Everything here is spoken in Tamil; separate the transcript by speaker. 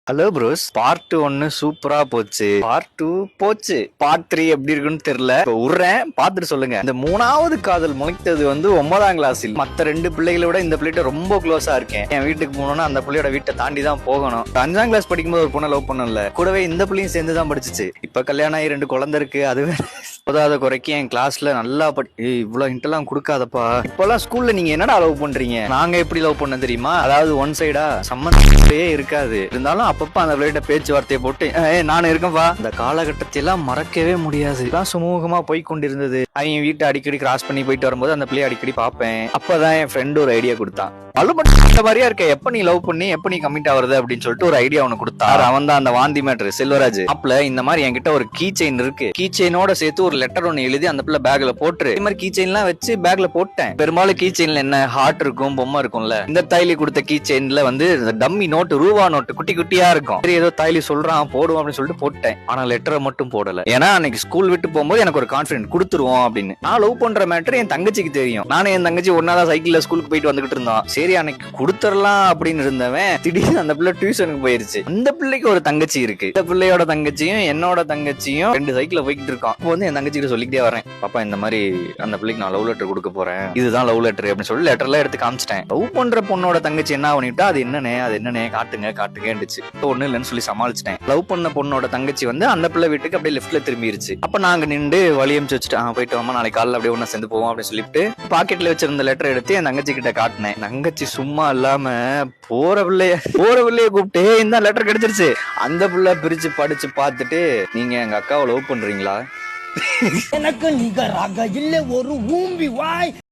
Speaker 1: ஹலோ ப்ரோஸ், பார்ட் 1 சூப்பரா போச்சு. பார்ட் 2 போச்சு. பார்ட் 3 எப்படி இருக்குன்னு தெரியல. இப்ப விடுறேன், பார்த்துட்டு சொல்லுங்க. இந்த 3வது காதல் முளைத்தது வந்து 9ஆம் கிளாஸில். மத்த 2 பிள்ளைகளை விட இந்த பிள்ளைகிட்ட ரொம்ப க்ளோஸா இருக்கேன். என் வீட்டுக்கு போனோம்னா அந்த பிள்ளையோட வீட்டை தாண்டி தான் போகணும். 5ஆம் கிளாஸ் படிக்கும்போது ஒரு பொண்ணை லவ் பண்ணல. கூடவே இந்த பிள்ளையும் சேர்ந்து தான் படிச்சிச்சு. இப்ப கல்யாணம் ஆகி 2 குழந்தை இருக்கு. அதுவே போதாத குறைக்கு என் கிளாஸ்ல நல்லா இவ்வளவு ஹிண்ட் எல்லாம் கொடுக்காதப்பா. இப்பெல்லாம் ஸ்கூல்ல நீங்க என்னடா லவ் பண்றீங்க? நாங்க எப்படி லவ் பண்ண தெரியுமா? அதாவது ஒன் சைடா சம்மந்தே இருக்காது. இருந்தாலும் அப்பப்ப அந்த பிள்ளைகிட்ட பேச்சுவார்த்தையை போட்டு நானும் இருக்கேன்பா. இந்த காலகட்டத்தை எல்லாம் மறக்கவே முடியாது. சுமூகமா போய் கொண்டிருந்தது. அவங்க வீட்டை அடிக்கடி கிராஸ் பண்ணி போயிட்டு வரும்போது அந்த பிள்ளைய அடிக்கடி பார்ப்பேன். அப்பதான் என் ஃப்ரெண்ட் ஒரு ஐடியா கொடுத்தான். இந்த மாதிரியா இருக்க, எப்ப நீ லவ் பண்ணி எப்ப நீ கமிட் ஆகுறது அப்படின்னு சொல்லிட்டு ஒரு ஐடியா அவனுக்கு கொடுத்தா. அவன் தான் அந்த வாந்தி மேட்ரு செல்வராஜ். அப்பல இந்த மாதிரி என்கிட்ட ஒரு கீ செயின் இருக்கு. கீ செயினோட சேர்த்து ஒரு லெட்டர் ஒன்னு எழுதி அந்த பிள்ளை பேக்ல போட்டு இந்த மாதிரி கீ செயின் எல்லாம் வச்சு பேக்ல போட்டேன். பெரும்பாலும் கீ செயின்ல என்ன ஹார்ட் இருக்கும், பொம்மை இருக்கும்ல. இந்த தாய்லி கொடுத்த கீ செயின்ல வந்து டம்மி நோட்டு, ரூபா நோட்டு குட்டி குட்டியா இருக்கும். சரி, ஏதோ தாய்லி சொல்றான் போடுவோம் அப்படின்னு சொல்லிட்டு போட்டேன். ஆனா லெட்டரை மட்டும் போடல. ஏன்னா அன்னைக்கு ஸ்கூல் விட்டு போகும்போது எனக்கு ஒரு கான்பிடன்ட் கொடுத்துருவோம் அப்படின்னு. நான் லவ் பண்ற மேட்டர் என் தங்கச்சிக்கு தெரியும். நானும் என் தங்கச்சி ஒன்னாதான் சைக்கிள்ல ஸ்கூலுக்கு போயிட்டு வந்துகிட்டு இருந்தோம். சரி, அன்னைக்கு கொடுத்துடலாம் அப்படின்னு இருந்தவன் திடீர்னு அந்த பிள்ளை டியூஷனுக்கு போயிருச்சு. அந்த பிள்ளைக்கு ஒரு தங்கச்சி இருக்கு. இந்த பிள்ளையோட தங்கச்சியும் என்னோட தங்கச்சியும் 2 சைக்கிள்ல போய்கிட்டு இருக்கோம். இப்போ வந்து என் தங்கச்சி கிட்ட சொல்லிக்கிட்டே வரேன், பாப்பா இந்த மாதிரி அந்த பிள்ளைக்கு நான் லவ் லெட்டர் கொடுக்க போறேன், இதுதான் லவ் லெட்டர் அப்படின்னு சொல்லி லெட்டர்லாம் எடுத்து காமிச்சிட்டேன். லவ் பண்ற பொண்ணோட தங்கச்சி என்ன பண்ணிட்டா, அது என்னன்னே காட்டுங்க காட்டுங்கன்னுச்சு. ஒண்ணு இல்லைன்னு சொல்லி சமாளிச்சிட்டேன். லவ் பண்ண பொண்ணோட தங்கச்சி வந்து அந்த பிள்ளை வீட்டுக்கு அப்படியே லெஃப்ட்ல திரும்பிருச்சு. அப்ப நாங்க நின்று வழியமிச்சு வச்சுட்டு போயிட்டு வாமா, நாளைக்கு காலைல அப்படியே ஒண்ணா சேர்ந்து போவோம் அப்படின்னு சொல்லிட்டு பாக்கெட்ல வச்சிருந்த லெட்டர் எடுத்து என் தங்கச்சி கிட்ட காட்டினேன். தங்கச்சி சும்மா இல்லாம போற பிள்ளைய கூப்பிட்டு இந்த லெட்டர் கிடைச்சிருச்சு. அந்த பிள்ளை பிரிச்சு படிச்சு பார்த்துட்டு, நீங்க எங்க அக்காவை லவ் பண்றீங்களா?
Speaker 2: எனக்கு நிகராக இல்ல ஒரு ஊம்பி வாய்.